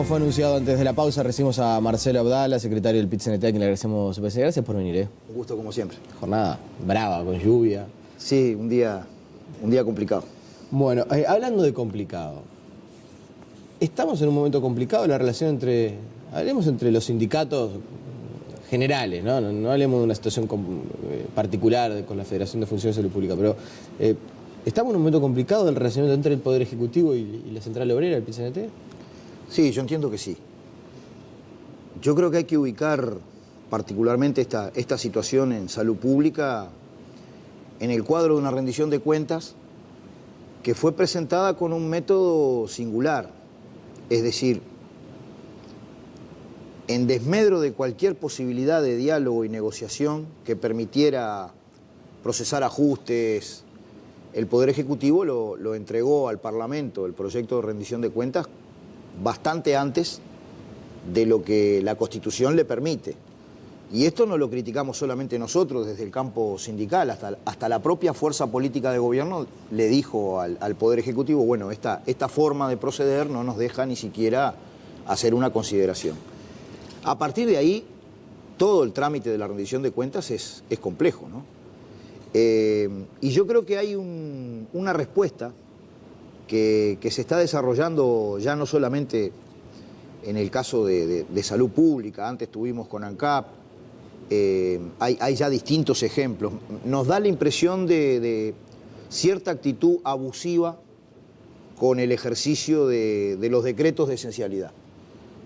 Como fue anunciado antes de la pausa, recibimos a Marcelo Abdala, secretario del PIT-CNT, a quien le agradecemos su presencia. Gracias por venir. Un gusto como siempre. Jornada brava, con lluvia. Sí, un día complicado. Bueno, hablando de complicado, estamos en un momento complicado, la relación hablemos entre los sindicatos generales, no hablemos de una situación particular con la Federación de Funciones de Salud Pública, pero ¿estamos en un momento complicado del relacionamiento entre el Poder Ejecutivo y la Central Obrera, el PIT-CNT? Sí, yo entiendo que sí. Yo creo que hay que ubicar particularmente esta situación en salud pública en el cuadro de una rendición de cuentas que fue presentada con un método singular, es decir, en desmedro de cualquier posibilidad de diálogo y negociación que permitiera procesar ajustes, el Poder Ejecutivo lo entregó al Parlamento, el proyecto de rendición de cuentas, bastante antes de lo que la Constitución le permite. Y esto no lo criticamos solamente nosotros desde el campo sindical, hasta la propia fuerza política de gobierno le dijo al Poder Ejecutivo, bueno, esta forma de proceder no nos deja ni siquiera hacer una consideración. A partir de ahí, todo el trámite de la rendición de cuentas es complejo, ¿no? Y yo creo que hay una respuesta que se está desarrollando ya no solamente en el caso de salud pública, antes estuvimos con ANCAP, hay ya distintos ejemplos. Nos da la impresión de cierta actitud abusiva con el ejercicio de los decretos de esencialidad,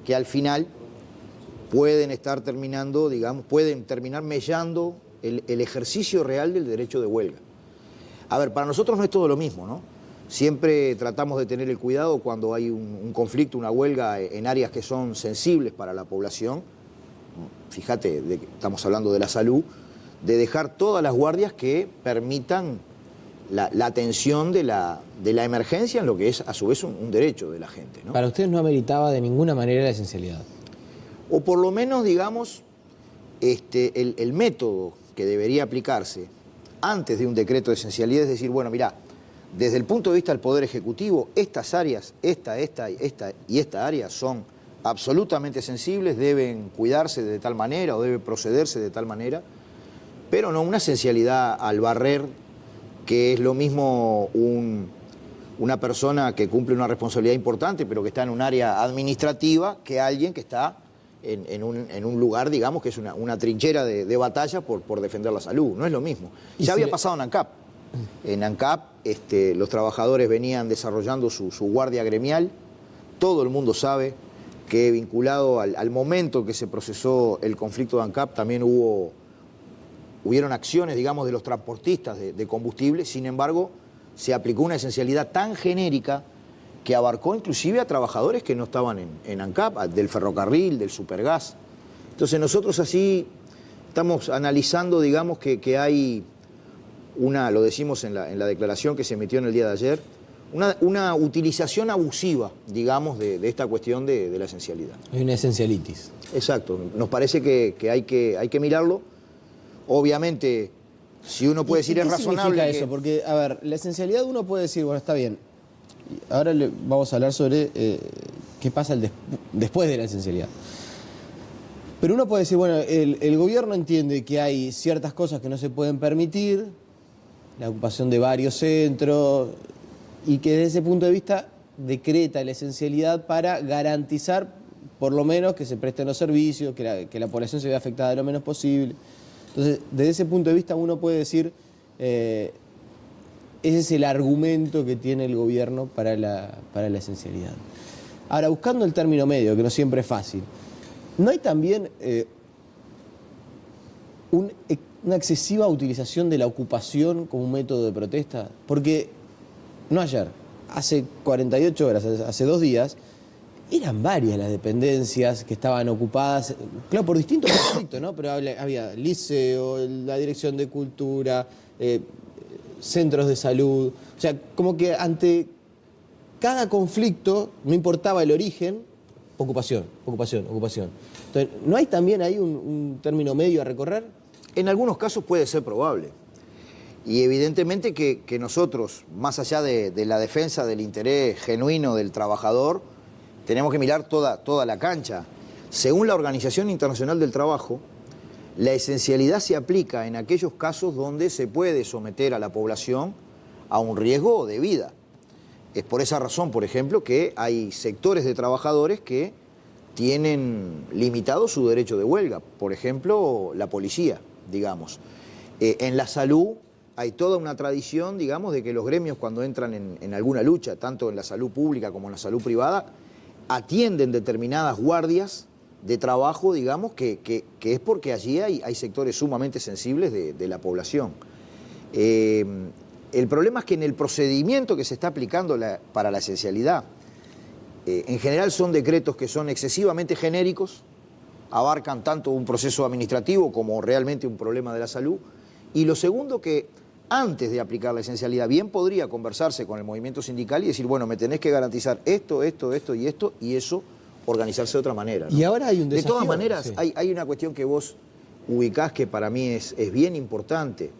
que al final pueden estar terminando, digamos, pueden terminar mellando el ejercicio real del derecho de huelga. A ver, para nosotros no es todo lo mismo, ¿no? Siempre tratamos de tener el cuidado cuando hay un conflicto, una huelga en áreas que son sensibles para la población. Fíjate, estamos hablando de la salud, de dejar todas las guardias que permitan la atención de la emergencia en lo que es a su vez un derecho de la gente, ¿no? Para ustedes no ameritaba de ninguna manera la esencialidad. O por lo menos, digamos, el método que debería aplicarse antes de un decreto de esencialidad es decir, bueno, mirá, desde el punto de vista del Poder Ejecutivo, estas áreas, esta y esta área son absolutamente sensibles, deben cuidarse de tal manera o debe procederse de tal manera, pero no una esencialidad al barrer, que es lo mismo una persona que cumple una responsabilidad importante, pero que está en un área administrativa, que alguien que está en un lugar, digamos, que es una trinchera de batalla por defender la salud. No es lo mismo. Ya había pasado en ANCAP. En ANCAP los trabajadores venían desarrollando su guardia gremial. Todo el mundo sabe que vinculado al momento que se procesó el conflicto de ANCAP también hubieron acciones, digamos, de los transportistas de combustible. Sin embargo, se aplicó una esencialidad tan genérica que abarcó inclusive a trabajadores que no estaban en ANCAP, del ferrocarril, del supergas. Entonces nosotros así estamos analizando, digamos, que hay lo decimos en la declaración que se emitió en el día de ayer, una utilización abusiva, digamos, de esta cuestión de la esencialidad. Hay una esencialitis. Exacto, nos parece que hay que mirarlo. Obviamente, si uno puede decir es razonable... ¿Qué significa eso? Porque, a ver, la esencialidad uno puede decir, bueno, está bien. Ahora vamos a hablar sobre qué pasa después de la esencialidad. Pero uno puede decir, bueno, el gobierno entiende que hay ciertas cosas que no se pueden permitir, la ocupación de varios centros, y que desde ese punto de vista decreta la esencialidad para garantizar, por lo menos, que se presten los servicios, que la población se vea afectada lo menos posible. Entonces, desde ese punto de vista uno puede decir, ese es el argumento que tiene el gobierno para la esencialidad. Ahora, buscando el término medio, que no siempre es fácil, ¿no hay también una excesiva utilización de la ocupación como un método de protesta? Porque, no ayer, hace 48 horas, hace 2 días, eran varias las dependencias que estaban ocupadas, claro, por distintos conflictos, ¿no? Pero había liceo, la dirección de cultura, centros de salud. O sea, como que ante cada conflicto, no importaba el origen, ocupación. Entonces, ¿no hay también ahí un término medio a recorrer? En algunos casos puede ser probable. Y evidentemente que nosotros, más allá de la defensa del interés genuino del trabajador, tenemos que mirar toda la cancha. Según la Organización Internacional del Trabajo, la esencialidad se aplica en aquellos casos donde se puede someter a la población a un riesgo de vida. Es por esa razón, por ejemplo, que hay sectores de trabajadores que tienen limitado su derecho de huelga. Por ejemplo, la policía, digamos. En la salud hay toda una tradición, digamos, de que los gremios cuando entran en alguna lucha, tanto en la salud pública como en la salud privada, atienden determinadas guardias de trabajo, digamos, que es porque allí hay sectores sumamente sensibles de la población. El problema es que en el procedimiento que se está aplicando para la esencialidad, en general son decretos que son excesivamente genéricos, abarcan tanto un proceso administrativo como realmente un problema de la salud. Y lo segundo, que antes de aplicar la esencialidad bien podría conversarse con el movimiento sindical y decir, bueno, me tenés que garantizar esto y esto, y eso organizarse de otra manera, ¿no? Y ahora hay un desafío. De todas maneras, sí, hay una cuestión que vos ubicás que para mí es bien importante.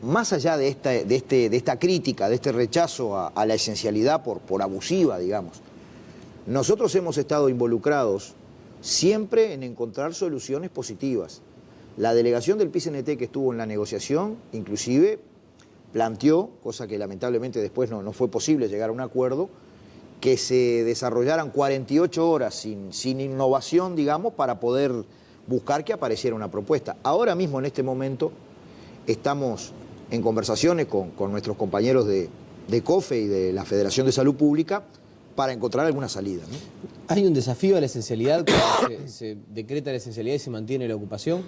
Más allá de esta crítica, de este rechazo a la esencialidad por abusiva, digamos, nosotros hemos estado involucrados siempre en encontrar soluciones positivas. La delegación del PIT-CNT que estuvo en la negociación, inclusive, planteó, cosa que lamentablemente después no fue posible llegar a un acuerdo, que se desarrollaran 48 horas sin innovación, digamos, para poder buscar que apareciera una propuesta. Ahora mismo, en este momento, estamos en conversaciones con nuestros compañeros de COFE y de la Federación de Salud Pública para encontrar alguna salida, ¿no? ¿Hay un desafío a la esencialidad cuando se decreta la esencialidad y se mantiene la ocupación?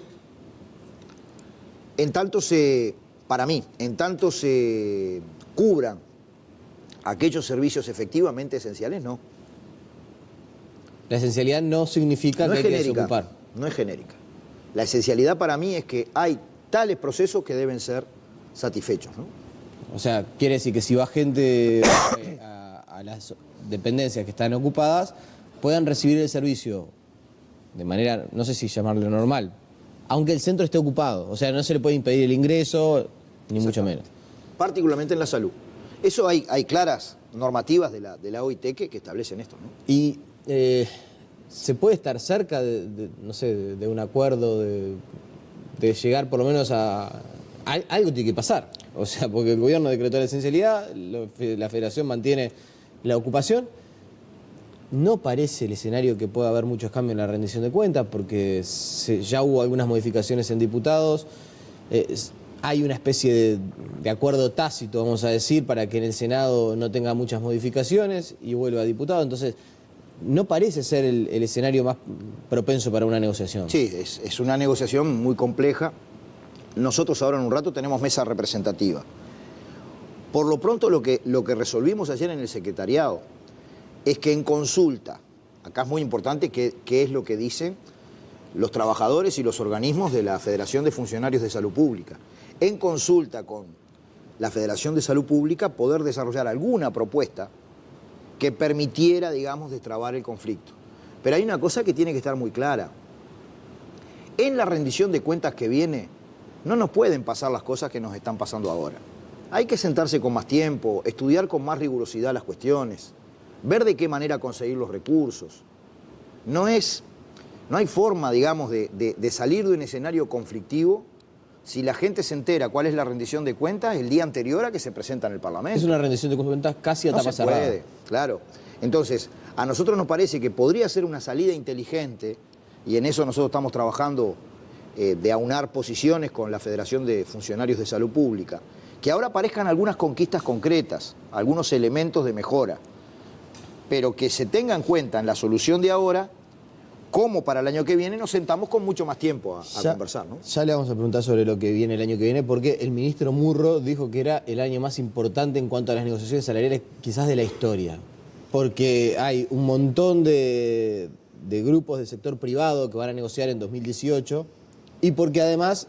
Para mí, en tanto se cubran aquellos servicios efectivamente esenciales, no. La esencialidad no significa que hay que desocupar. No es genérica. La esencialidad para mí es que hay tales procesos que deben ser satisfechos, ¿no? O sea, quiere decir que si va gente a las dependencias que están ocupadas, puedan recibir el servicio de manera, no sé si llamarlo normal, aunque el centro esté ocupado. O sea, no se le puede impedir el ingreso, ni mucho menos. Particularmente en la salud. Eso hay claras normativas de la OIT que establecen esto, ¿no? Y se puede estar cerca no sé, de un acuerdo, de llegar por lo menos a... Algo tiene que pasar. O sea, porque el gobierno decretó la esencialidad, la federación mantiene la ocupación. No parece el escenario que pueda haber muchos cambios en la rendición de cuentas, porque ya hubo algunas modificaciones en diputados. Hay una especie de acuerdo tácito, vamos a decir, para que en el Senado no tenga muchas modificaciones y vuelva a diputado. Entonces, no parece ser el escenario más propenso para una negociación. Sí, es una negociación muy compleja. Nosotros ahora en un rato tenemos mesa representativa. Por lo pronto lo que resolvimos ayer en el secretariado es que en consulta, acá es muy importante qué es lo que dicen los trabajadores y los organismos de la Federación de Funcionarios de Salud Pública, en consulta con la Federación de Salud Pública poder desarrollar alguna propuesta que permitiera, digamos, destrabar el conflicto. Pero hay una cosa que tiene que estar muy clara. En la rendición de cuentas que viene, no nos pueden pasar las cosas que nos están pasando ahora. Hay que sentarse con más tiempo, estudiar con más rigurosidad las cuestiones, ver de qué manera conseguir los recursos. No hay forma, digamos, de salir de un escenario conflictivo si la gente se entera cuál es la rendición de cuentas el día anterior a que se presenta en el Parlamento. Es una rendición de cuentas casi a tapa cerrada. No se puede, claro. Entonces, a nosotros nos parece que podría ser una salida inteligente, y en eso nosotros estamos trabajando de aunar posiciones con la Federación de Funcionarios de Salud Pública, que ahora aparezcan algunas conquistas concretas, algunos elementos de mejora, pero que se tenga en cuenta en la solución de ahora, como para el año que viene nos sentamos con mucho más tiempo a conversar, ¿no? Ya le vamos a preguntar sobre lo que viene el año que viene, porque el ministro Murro dijo que era el año más importante en cuanto a las negociaciones salariales quizás de la historia, porque hay un montón de grupos del sector privado que van a negociar en 2018, y porque además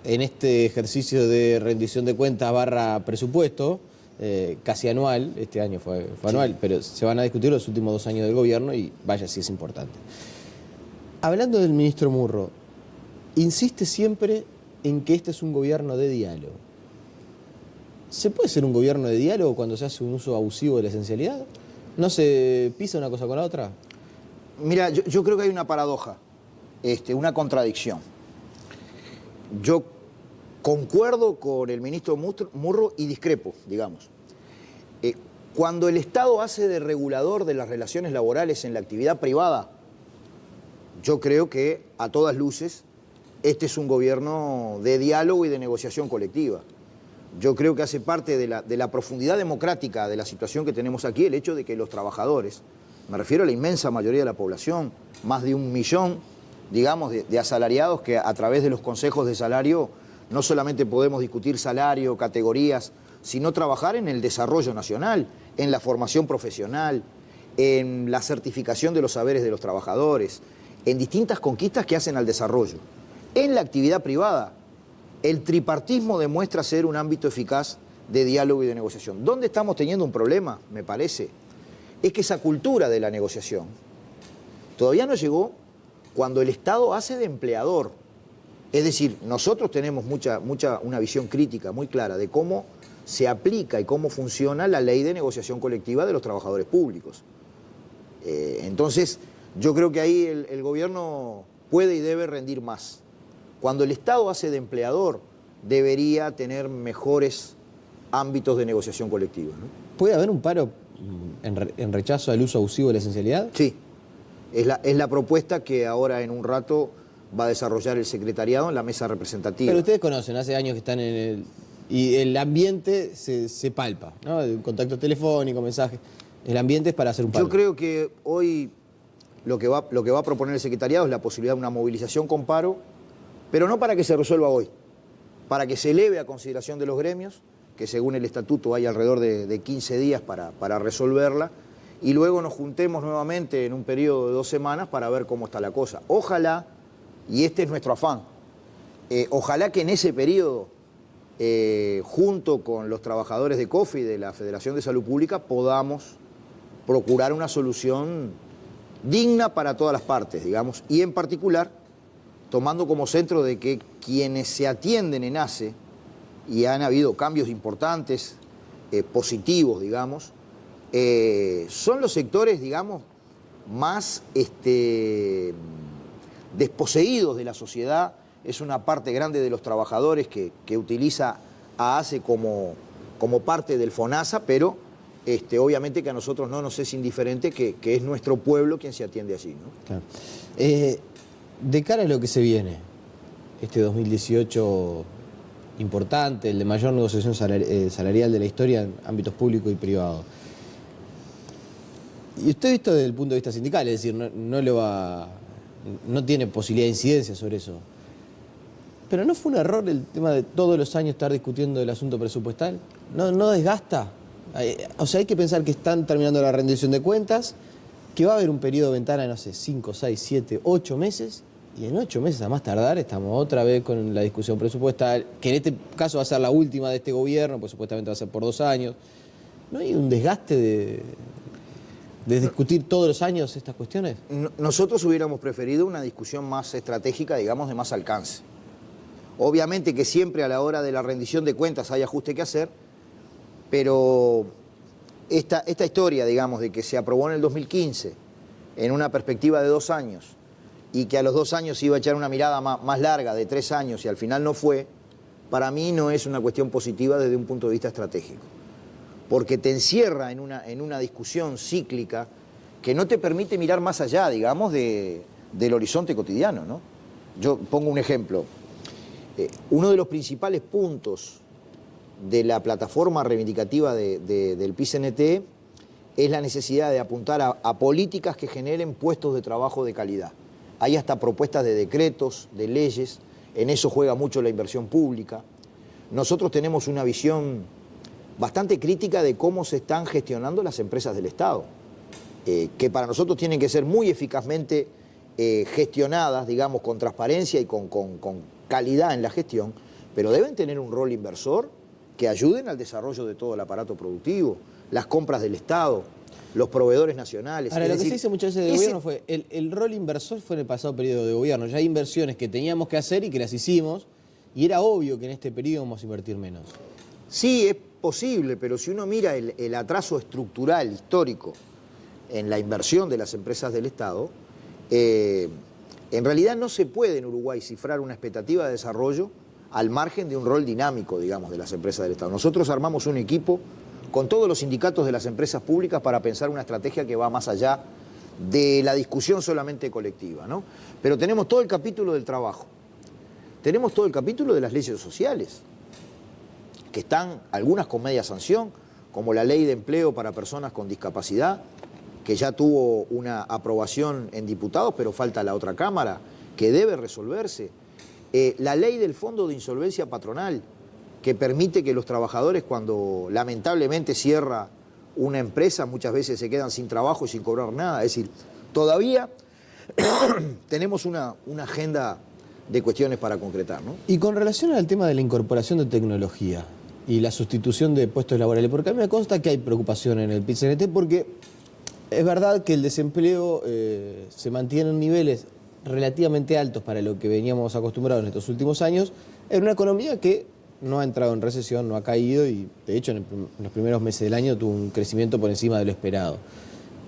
en este ejercicio de rendición de cuentas / presupuesto, casi anual, este año fue anual, sí, pero se van a discutir los últimos 2 años del gobierno y vaya si es importante. Hablando del ministro Murro, insiste siempre en que este es un gobierno de diálogo. ¿Se puede ser un gobierno de diálogo cuando se hace un uso abusivo de la esencialidad? ¿No se pisa una cosa con la otra? Mira, yo creo que hay una paradoja, una contradicción. Yo concuerdo con el ministro Murro y discrepo, digamos. Cuando el Estado hace de regulador de las relaciones laborales en la actividad privada, yo creo que, a todas luces, este es un gobierno de diálogo y de negociación colectiva. Yo creo que hace parte de la profundidad democrática de la situación que tenemos aquí el hecho de que los trabajadores, me refiero a la inmensa mayoría de la población, más de 1 millón, digamos, de asalariados que a través de los consejos de salario no solamente podemos discutir salario, categorías, sino trabajar en el desarrollo nacional, en la formación profesional, en la certificación de los saberes de los trabajadores, en distintas conquistas que hacen al desarrollo. En la actividad privada, el tripartismo demuestra ser un ámbito eficaz de diálogo y de negociación. ¿Dónde estamos teniendo un problema, me parece? Es que esa cultura de la negociación todavía no llegó cuando el Estado hace de empleador. Es decir, nosotros tenemos una visión crítica muy clara de cómo se aplica y cómo funciona la ley de negociación colectiva de los trabajadores públicos. Entonces, yo creo que ahí el gobierno puede y debe rendir más. Cuando el Estado hace de empleador, debería tener mejores ámbitos de negociación colectiva, ¿no? ¿Puede haber un paro en rechazo al uso abusivo de la esencialidad? Sí, es la propuesta que ahora en un rato va a desarrollar el secretariado en la mesa representativa. Pero ustedes conocen, hace años que están en el... Y el ambiente se palpa, ¿no? El contacto telefónico, mensajes. El ambiente es para hacer un paro. Yo creo que hoy lo que va a proponer el secretariado es la posibilidad de una movilización con paro, pero no para que se resuelva hoy, para que se eleve a consideración de los gremios, que según el estatuto hay alrededor de 15 días para resolverla, y luego nos juntemos nuevamente en un periodo de 2 semanas para ver cómo está la cosa. Ojalá, y este es nuestro afán, ojalá que en ese periodo, junto con los trabajadores de COFI y de la Federación de Salud Pública, podamos procurar una solución digna para todas las partes, digamos, y en particular tomando como centro de que quienes se atienden en ACE, y han habido cambios importantes, positivos, digamos, son los sectores, digamos, más desposeídos de la sociedad. Es una parte grande de los trabajadores que utiliza a ACE como parte del FONASA, pero obviamente que a nosotros no nos es indiferente que es nuestro pueblo quien se atiende allí, ¿no? Claro. De cara a lo que se viene, este 2018 importante, el de mayor negociación salarial de la historia en ámbitos públicos y privados. Y usted visto desde el punto de vista sindical, es decir, no tiene posibilidad de incidencia sobre eso. Pero ¿no fue un error el tema de todos los años estar discutiendo el asunto presupuestal? ¿No desgasta? O sea, hay que pensar que están terminando la rendición de cuentas, que va a haber un periodo de ventana de, no sé, 5, 6, 7, 8 meses, y en 8 meses a más tardar estamos otra vez con la discusión presupuestal, que en este caso va a ser la última de este gobierno, pues supuestamente va a ser por 2 años. ¿No hay un desgaste de discutir todos los años estas cuestiones? Nosotros hubiéramos preferido una discusión más estratégica, digamos, de más alcance. Obviamente que siempre a la hora de la rendición de cuentas hay ajuste que hacer, pero esta historia, digamos, de que se aprobó en el 2015 en una perspectiva de 2 años y que a los 2 años se iba a echar una mirada más larga de 3 años y al final no fue, para mí no es una cuestión positiva desde un punto de vista estratégico, porque te encierra en una discusión cíclica que no te permite mirar más allá, digamos, del horizonte cotidiano, ¿no? Yo pongo un ejemplo. Uno de los principales puntos de la plataforma reivindicativa del PIT-CNT es la necesidad de apuntar a políticas que generen puestos de trabajo de calidad. Hay hasta propuestas de decretos, de leyes, en eso juega mucho la inversión pública. Nosotros tenemos una visión bastante crítica de cómo se están gestionando las empresas del Estado, que para nosotros tienen que ser muy eficazmente gestionadas, digamos, con transparencia y con calidad en la gestión, pero deben tener un rol inversor que ayuden al desarrollo de todo el aparato productivo, las compras del Estado, los proveedores nacionales. Ahora, lo que se dice muchas veces del gobierno fue, el rol inversor fue en el pasado periodo de gobierno. Ya hay inversiones que teníamos que hacer y que las hicimos, y era obvio que en este periodo vamos a invertir menos. Sí, es posible, pero si uno mira el atraso estructural, histórico, en la inversión de las empresas del Estado, en realidad no se puede en Uruguay cifrar una expectativa de desarrollo al margen de un rol dinámico, digamos, de las empresas del Estado. Nosotros armamos un equipo con todos los sindicatos de las empresas públicas para pensar una estrategia que va más allá de la discusión solamente colectiva, ¿no? Pero tenemos todo el capítulo del trabajo, tenemos todo el capítulo de las leyes sociales, que están algunas con media sanción, como la ley de empleo para personas con discapacidad, que ya tuvo una aprobación en diputados, pero falta la otra Cámara, que debe resolverse. La ley del Fondo de Insolvencia Patronal, que permite que los trabajadores, cuando lamentablemente cierra una empresa, muchas veces se quedan sin trabajo y sin cobrar nada. Es decir, todavía tenemos una agenda de cuestiones para concretar, ¿no? Y con relación al tema de la incorporación de tecnología y la sustitución de puestos laborales, porque a mí me consta que hay preocupación en el PIT-CNT, porque es verdad que el desempleo se mantiene en niveles relativamente altos para lo que veníamos acostumbrados en estos últimos años, en una economía que no ha entrado en recesión, no ha caído y de hecho en los primeros meses del año tuvo un crecimiento por encima de lo esperado.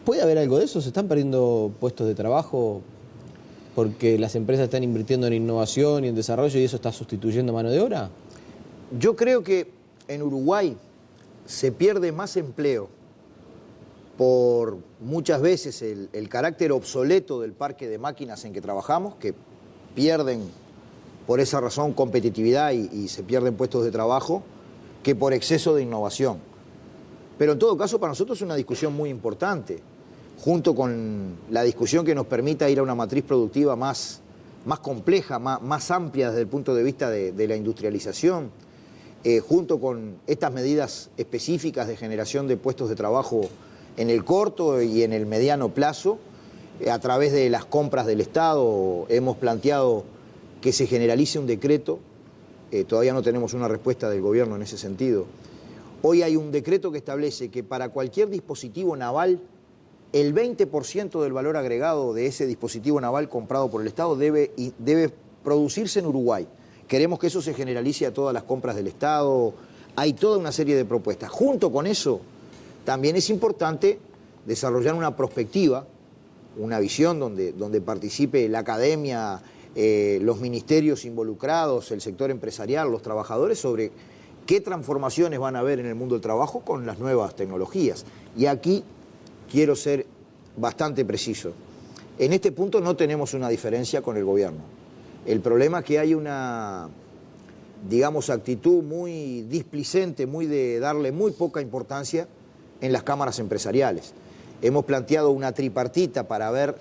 ¿Puede haber algo de eso? ¿Se están perdiendo puestos de trabajo porque las empresas están invirtiendo en innovación y en desarrollo y eso está sustituyendo mano de obra? Yo creo que en Uruguay se pierde más empleo por muchas veces el carácter obsoleto del parque de máquinas en que trabajamos, que pierden por esa razón competitividad y se pierden puestos de trabajo, que por exceso de innovación. Pero en todo caso para nosotros es una discusión muy importante, junto con la discusión que nos permita ir a una matriz productiva más compleja, más amplia desde el punto de vista de la industrialización, junto con estas medidas específicas de generación de puestos de trabajo en el corto y en el mediano plazo, a través de las compras del Estado, hemos planteado que se generalice un decreto, todavía no tenemos una respuesta del gobierno en ese sentido. Hoy hay un decreto que establece que para cualquier dispositivo naval, el 20% del valor agregado de ese dispositivo naval comprado por el Estado debe producirse en Uruguay. Queremos que eso se generalice a todas las compras del Estado, hay toda una serie de propuestas. Junto con eso, también es importante desarrollar una perspectiva, una visión donde participe la academia, los ministerios involucrados, el sector empresarial, los trabajadores, sobre qué transformaciones van a haber en el mundo del trabajo con las nuevas tecnologías. Y aquí quiero ser bastante preciso. En este punto no tenemos una diferencia con el gobierno. El problema es que hay una, digamos, actitud muy displicente, muy de darle muy poca importancia en las cámaras empresariales. Hemos planteado una tripartita para ver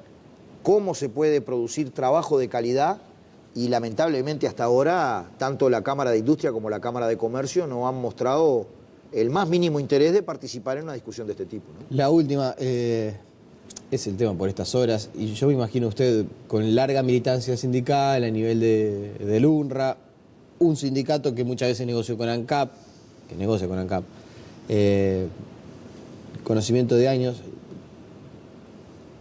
cómo se puede producir trabajo de calidad y lamentablemente hasta ahora tanto la Cámara de Industria como la Cámara de Comercio no han mostrado el más mínimo interés de participar en una discusión de este tipo, ¿no? La última, es el tema por estas horas, y yo me imagino usted con larga militancia sindical a nivel del UNRWA, un sindicato que muchas veces negocia con ANCAP, conocimiento de años.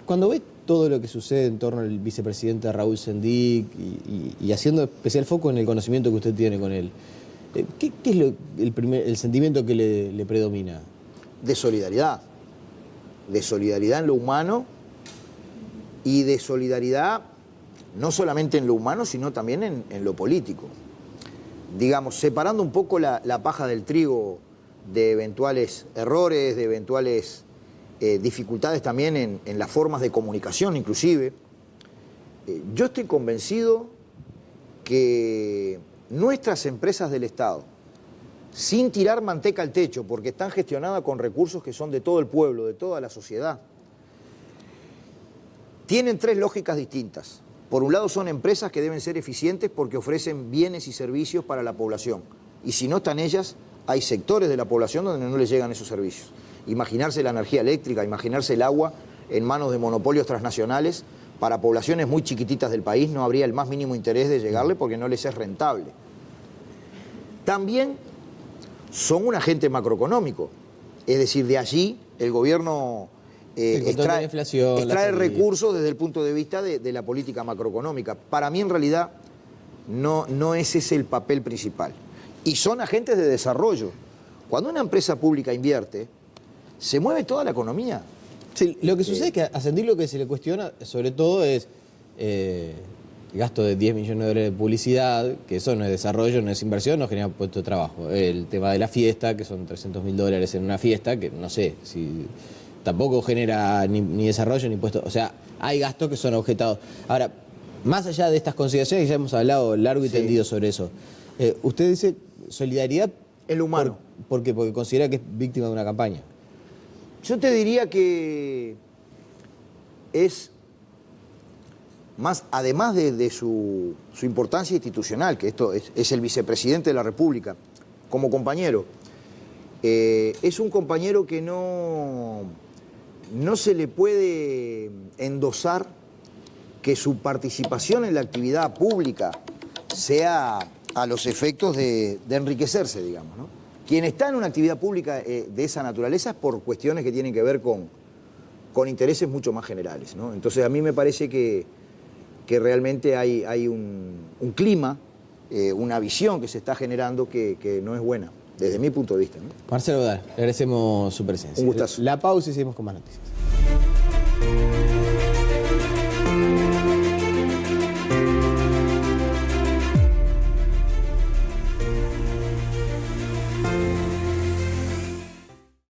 Cuando ve todo lo que sucede en torno al vicepresidente Raúl Sendic y haciendo especial foco en el conocimiento que usted tiene con él, ¿qué es el sentimiento que le predomina? De solidaridad en lo humano y de solidaridad no solamente en lo humano, sino también en lo político. Digamos, separando un poco la paja del trigo de eventuales errores, de eventuales dificultades también en las formas de comunicación inclusive. Yo estoy convencido que nuestras empresas del Estado, sin tirar manteca al techo, porque están gestionadas con recursos que son de todo el pueblo, de toda la sociedad, tienen tres lógicas distintas. Por un lado son empresas que deben ser eficientes porque ofrecen bienes y servicios para la población. Y si no están ellas, hay sectores de la población donde no les llegan esos servicios. Imaginarse la energía eléctrica, imaginarse el agua en manos de monopolios transnacionales, para poblaciones muy chiquititas del país no habría el más mínimo interés de llegarle porque no les es rentable. También son un agente macroeconómico, es decir, de allí el gobierno extrae recursos desde el punto de vista de la política macroeconómica. Para mí en realidad no ese es el papel principal. Y son agentes de desarrollo. Cuando una empresa pública invierte, se mueve toda la economía. Sí, lo que sucede es que a Sendil lo que se le cuestiona, sobre todo, es gasto de 10 millones de dólares de publicidad, que eso no es desarrollo, no es inversión, no genera puestos de trabajo. El tema de la fiesta, que son 300.000 dólares en una fiesta, que no sé, si tampoco genera ni desarrollo ni puestos. O sea, hay gastos que son objetados. Ahora, más allá de estas consideraciones, ya hemos hablado largo y tendido sobre eso. Usted dice solidaridad. El humano. ¿Por qué? Porque considera que es víctima de una campaña. Yo te diría que es más, además de su importancia institucional, que esto es el vicepresidente de la República, como compañero, es un compañero que no se le puede endosar que su participación en la actividad pública sea a los efectos de enriquecerse, digamos, ¿no? Quien está en una actividad pública de esa naturaleza es por cuestiones que tienen que ver con intereses mucho más generales, ¿no? Entonces a mí me parece que realmente hay un clima, una visión que se está generando que no es buena, desde mi punto de vista, ¿no? Marcelo Godard, le agradecemos su presencia. Un gustazo. La pausa y seguimos con más noticias.